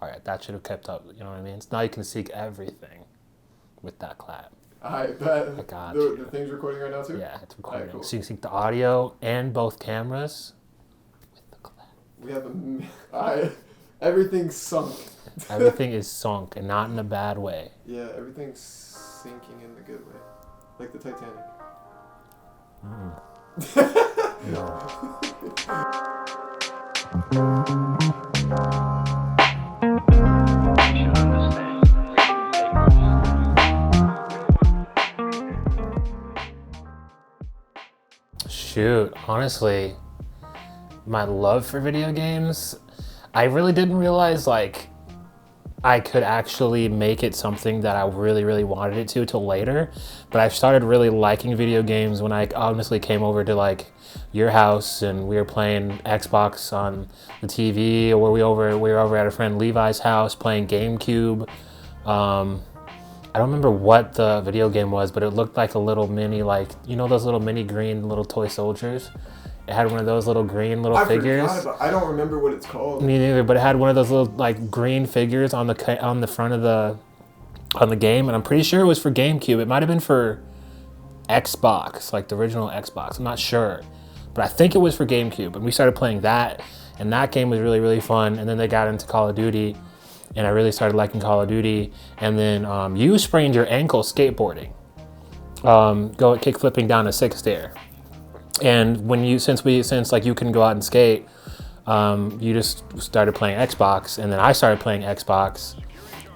part. That should have kept up, you know what I mean? So now you can seek everything with that clap. I bet. I got The thing's recording right now too? Yeah, it's recording. Cool. So you can sync the audio and both cameras with the clap. We have everything's sunk. Everything is sunk, and not in a bad way. Yeah, everything's sinking in the good way. Like the Titanic. Shoot, honestly, my love for video games, I really didn't realize like I could actually make it something that I really, really wanted it to till later. But I started really liking video games when I honestly came over to like your house and we were playing Xbox on the TV, or we were over at a friend Levi's house playing GameCube. I don't remember what the video game was, but it looked like a little mini, like, you know those little mini green little toy soldiers? It had one of those little green little figures. I don't remember what it's called. Me neither, but it had one of those little like green figures on the front of the game, and I'm pretty sure it was for GameCube. It might have been for Xbox, like the original Xbox. I'm not sure, but I think it was for GameCube. And we started playing that, and that game was really, really fun. And then they got into Call of Duty, and I really started liking Call of Duty. And then you sprained your ankle skateboarding, kick flipping down a 6 stair. And since like you can go out and skate, you just started playing Xbox, and then I started playing Xbox.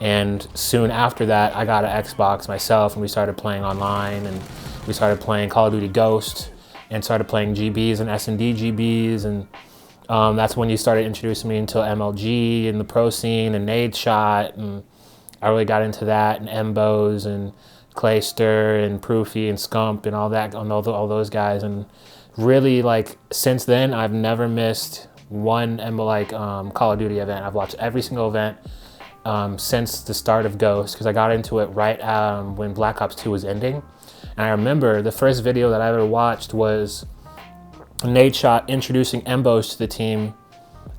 And soon after that, I got an Xbox myself, and we started playing online, and we started playing Call of Duty Ghost, and started playing GBs and S&D GBs, and that's when you started introducing me into MLG and the pro scene and Nade Shot, and I really got into that, and Embos and Clayster and Proofy and Scump and all that, all those guys. And really, like, since then, I've never missed one Call of Duty event. I've watched every single event since the start of Ghost, because I got into it right when Black Ops 2 was ending. And I remember the first video that I ever watched was Nade Shot introducing Embos to the team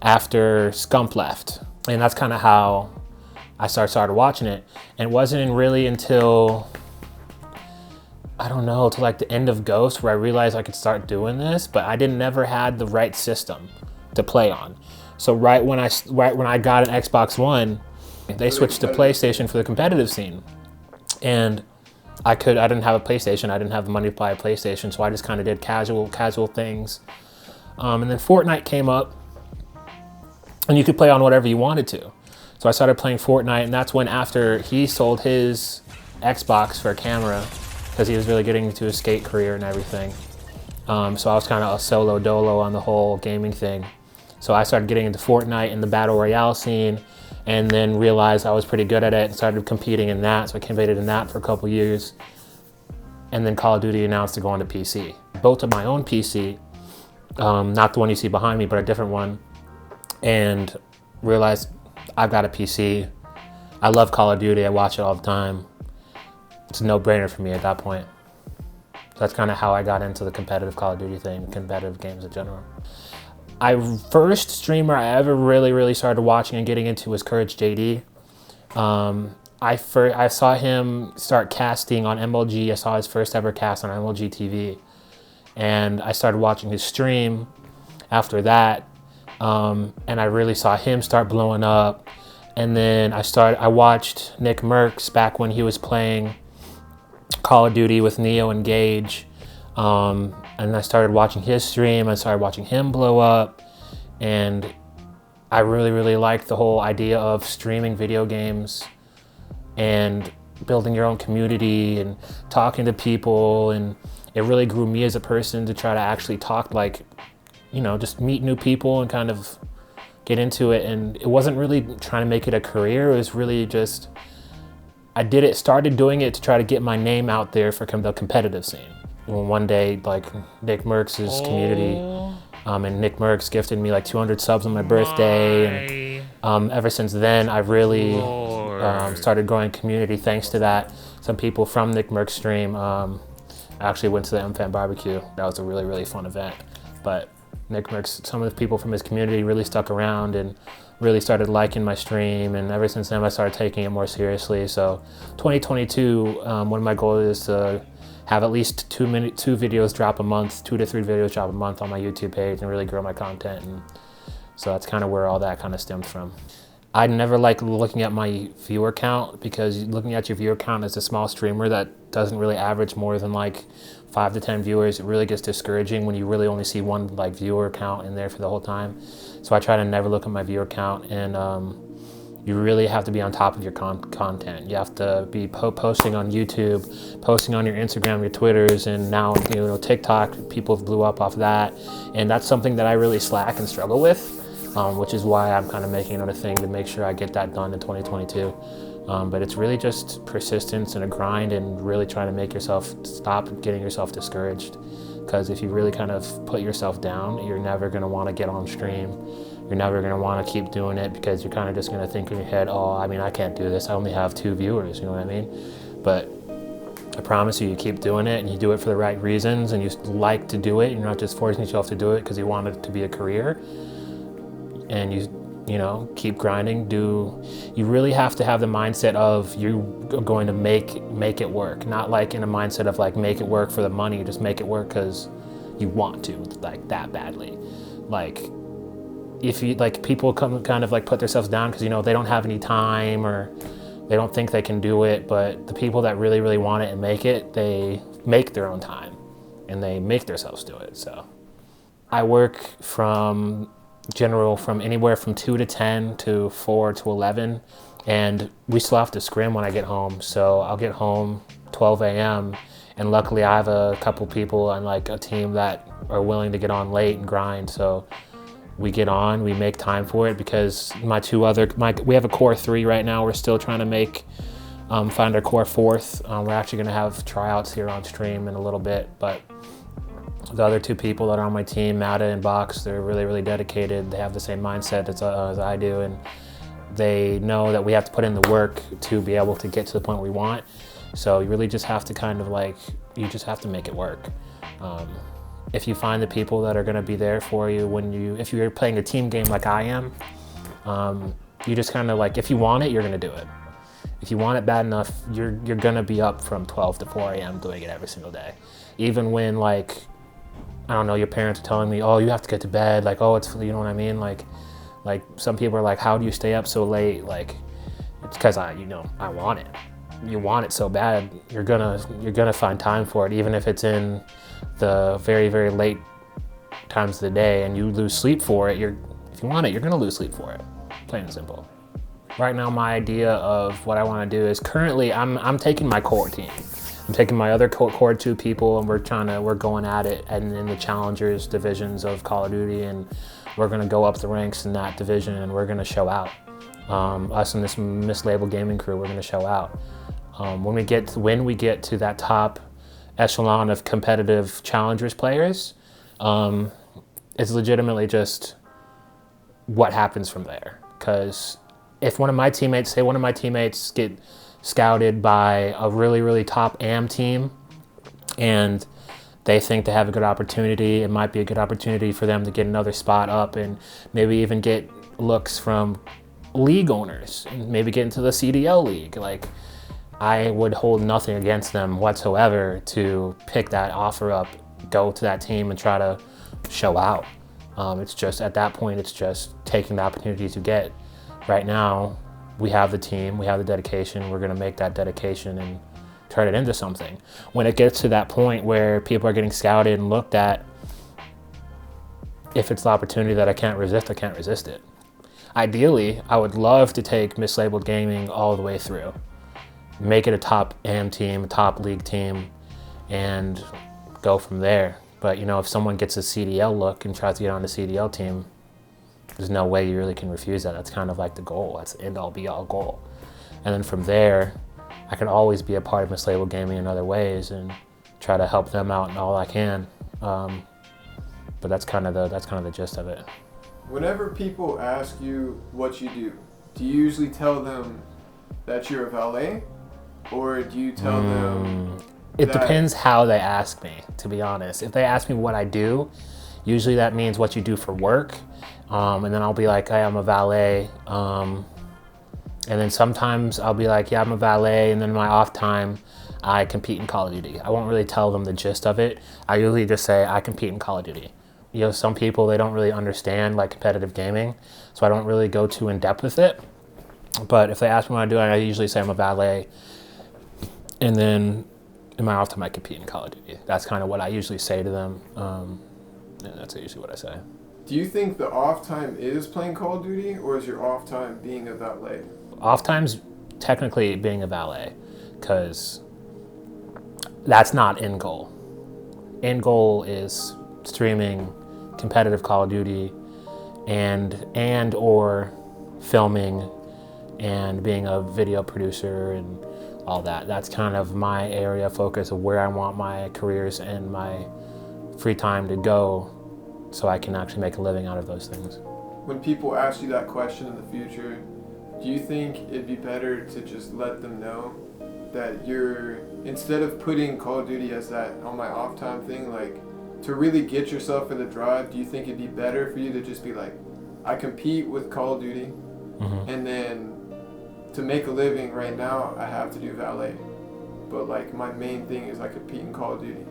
after Scump left. And that's kind of how I started watching it. And it wasn't really until, I don't know, to like the end of Ghost where I realized I could start doing this, but I never had the right system to play on. So right when I got an Xbox One, they switched to PlayStation for the competitive scene. And I didn't have a PlayStation. I didn't have the money to buy a PlayStation, so I just kind of did casual things. And then Fortnite came up, and you could play on whatever you wanted to. So I started playing Fortnite, and that's when, after he sold his Xbox for a camera, because he was really getting into his skate career and everything. So I was kind of a solo dolo on the whole gaming thing. So I started getting into Fortnite and the Battle Royale scene, and then realized I was pretty good at it and started competing in that. So I competed in that for a couple years. And then Call of Duty announced to go on to PC. Built up my own PC, not the one you see behind me, but a different one, and realized I've got a PC. I love Call of Duty. I watch it all the time. It's a no-brainer for me at that point. So that's kind of how I got into the competitive Call of Duty thing, competitive games in general. First streamer I ever really started watching and getting into was Courage JD. I saw him start casting on MLG. I saw his first ever cast on MLG TV. And I started watching his stream after that. And I really saw him start blowing up. And then I watched Nick Merckx back when he was playing Call of Duty with Neo and Gage. And I started watching his stream. I started watching him blow up. And I really liked the whole idea of streaming video games and building your own community and talking to people. And it really grew me as a person to try to actually talk, like, you know, just meet new people and kind of get into it. And it wasn't really trying to make it a career. It was really just, started doing it to try to get my name out there for the competitive scene. One day, like, Nick Merckx's community, and Nick Merckx gifted me like 200 subs on my birthday. And ever since then, I've really started growing community thanks to that. Some people from Nick Merckx stream actually went to the MFAN barbecue. That was a really fun event. But Nick Merckx, some of the people from his community really stuck around and really started liking my stream, and ever since then I started taking it more seriously. So 2022, one of my goals is to have at least two videos drop a month, 2 to 3 videos drop a month on my YouTube page, and really grow my content. And so that's kind of where all that kind of stems from. I never like looking at my viewer count, because looking at your viewer count as a small streamer that doesn't really average more than like 5 to 10 viewers, it really gets discouraging when you really only see one like viewer count in there for the whole time. So I try to never look at my viewer count, and you really have to be on top of your content. You have to be posting on YouTube, posting on your Instagram, your Twitters, and now TikTok. People have blew up off that, and that's something that I really slack and struggle with. Which is why I'm kind of making another thing to make sure I get that done in 2022. But it's really just persistence and a grind, and really trying to make yourself stop getting yourself discouraged. Because if you really kind of put yourself down, you're never going to want to get on stream. You're never going to want to keep doing it, because you're kind of just going to think in your head, oh, I mean, I can't do this. I only have 2 viewers, you know what I mean? But I promise you, you keep doing it, and you do it for the right reasons, and you like to do it. You're not just forcing yourself to do it because you want it to be a career. And you keep grinding. You really have to have the mindset of you're going to make it work, not like in a mindset of like make it work for the money. Just make it work because you want to, like that badly. Like if you like, people kind of like put themselves down because they don't have any time, or they don't think they can do it. But the people that really, really want it and make it, they make their own time and they make themselves do it. So I work from anywhere from 2 to 10 to 4 to 11, and we still have to scrim when I get home. So I'll get home 12 a.m. and luckily I have a couple people and like a team that are willing to get on late and grind. So we get on, we make time for it, because we have a core 3 right now. We're still trying to find our core 4th. We're actually gonna have tryouts here on stream in a little bit, but the other 2 people that are on my team, Mata and Box, they're really, really dedicated. They have the same mindset as I do, and they know that we have to put in the work to be able to get to the point we want. So you really just have to kind of like, you just have to make it work. If you find the people that are gonna be there for you if you're playing a team game like I am, you just kind of like, if you want it, you're gonna do it. If you want it bad enough, you're gonna be up from 12 to 4 a.m. doing it every single day. Even when like, I don't know, your parents are telling me, oh, you have to get to bed. Like, oh, it's, you know what I mean? Like some people are like, how do you stay up so late? Like, it's because I want it. You want it so bad, you're gonna find time for it, even if it's in the very, very late times of the day and you lose sleep for it. If you want it, you're gonna lose sleep for it. Plain and simple. Right now, my idea of what I want to do is currently I'm taking my core team. I'm taking my other core 2 people, and we're going at it and in the challengers divisions of Call of Duty, and we're gonna go up the ranks in that division, and we're gonna show out. Us and this Mislabeled gaming crew, we're gonna show out. When we get to that top echelon of competitive challengers players, it's legitimately just what happens from there. Because if one of my teammates get scouted by a really, really top AM team, and they think they have a good opportunity, it might be a good opportunity for them to get another spot up and maybe even get looks from league owners and maybe get into the CDL league. Like, I would hold nothing against them whatsoever to pick that offer up, go to that team and try to show out. It's just, at that point, it's just taking the opportunity to get. Right now, we have the team, we have the dedication, we're gonna make that dedication and turn it into something. When it gets to that point where people are getting scouted and looked at, if it's the opportunity that I can't resist, I can't resist it. Ideally, I would love to take Mislabeled Gaming all the way through. Make it a top AM team, a top league team, and go from there. But if someone gets a CDL look and tries to get on the CDL team, there's no way you really can refuse that. That's kind of like the goal. That's the end all be all goal. And then from there, I can always be a part of Mislabeled Gaming in other ways and try to help them out in all I can. But that's kind of the gist of it. Whenever people ask you what you do you usually tell them that you're a valet, or do you tell them? It depends how they ask me, to be honest. If they ask me what I do, usually that means what you do for work. And then I'll be like, hey, I'm a valet. And then sometimes I'll be like, yeah, I'm a valet. And then my off time, I compete in Call of Duty. I won't really tell them the gist of it. I usually just say I compete in Call of Duty. You know, some people, they don't really understand like competitive gaming, so I don't really go too in depth with it. But if they ask me what I do, I usually say I'm a valet. And then in my off time, I compete in Call of Duty. That's kind of what I usually say to them. And that's usually what I say. Do you think the off time is playing Call of Duty, or is your off time being a valet? Off time's technically being a valet, because that's not end goal. End goal is streaming competitive Call of Duty and or filming and being a video producer and all that. That's kind of my area of focus of where I want my careers and my free time to go, so I can actually make a living out of those things. When people ask you that question in the future, do you think it'd be better to just let them know that you're, instead of putting Call of Duty as that on my off time thing, like to really get yourself in the drive, do you think it'd be better for you to just be like, I compete with Call of Duty, and then to make a living right now, I have to do valet. But like my main thing is I compete in Call of Duty.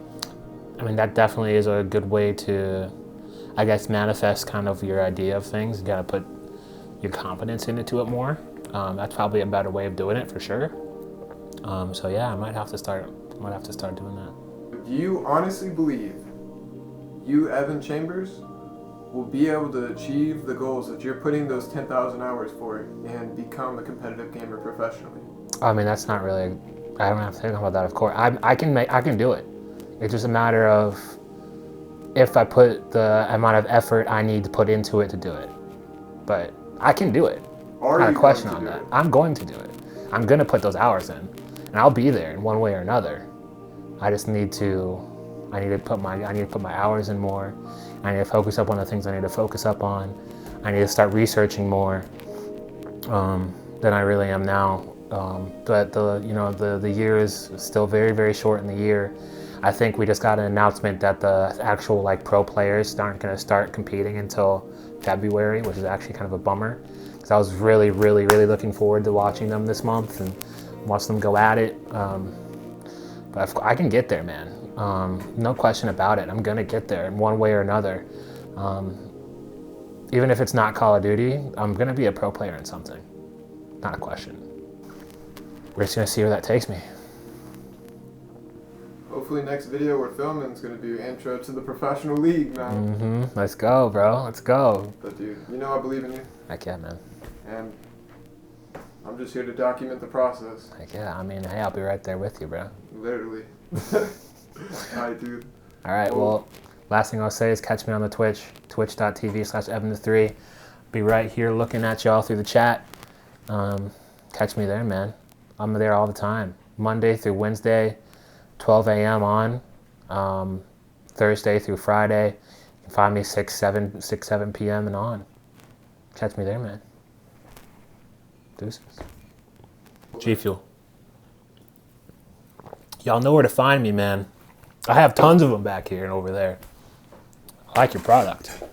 I mean, that definitely is a good way to, I guess, manifest kind of your idea of things. You gotta put your confidence into it more. That's probably a better way of doing it for sure. So yeah, I might have to start doing that. Do you honestly believe you, Evan Chambers, will be able to achieve the goals that you're putting those 10,000 hours for and become a competitive gamer professionally? I mean, that's not really, I don't have to think about that, of course. I can do it. It's just a matter of if I put the amount of effort I need to put into it to do it. But I can do it. Not a question on that. I'm going to do it. I'm going to put those hours in, and I'll be there in one way or another. I just need to, I need to put my hours in more. I need to focus up on the things I need to focus up on. I need to start researching more than I really am now. But the year is still very, very short in the year. I think we just got an announcement that the actual like pro players aren't going to start competing until February, which is actually kind of a bummer, because I was really, really, really looking forward to watching them this month and watch them go at it. But I can get there, man. No question about it. I'm gonna get there in one way or another. Even if it's not Call of Duty, I'm gonna be a pro player in something. Not a question. We're just gonna see where that takes me. Hopefully next video we're filming is going to be your intro to the professional league, man. Let's go, bro. Let's go. But dude, you know I believe in you. Heck yeah, man. And I'm just here to document the process. Heck yeah. I mean, hey, I'll be right there with you, bro. Literally. Alright, dude. Alright, well, last thing I'll say is catch me on the Twitch, twitch.tv/Evan3. Be right here looking at y'all through the chat. Catch me there, man. I'm there all the time. Monday through Wednesday, 12 a.m. on. Thursday through Friday. You can find me 6, 7 p.m. and on. Catch me there, man. Deuces. G Fuel. Y'all know where to find me, man. I have tons of them back here and over there. I like your product.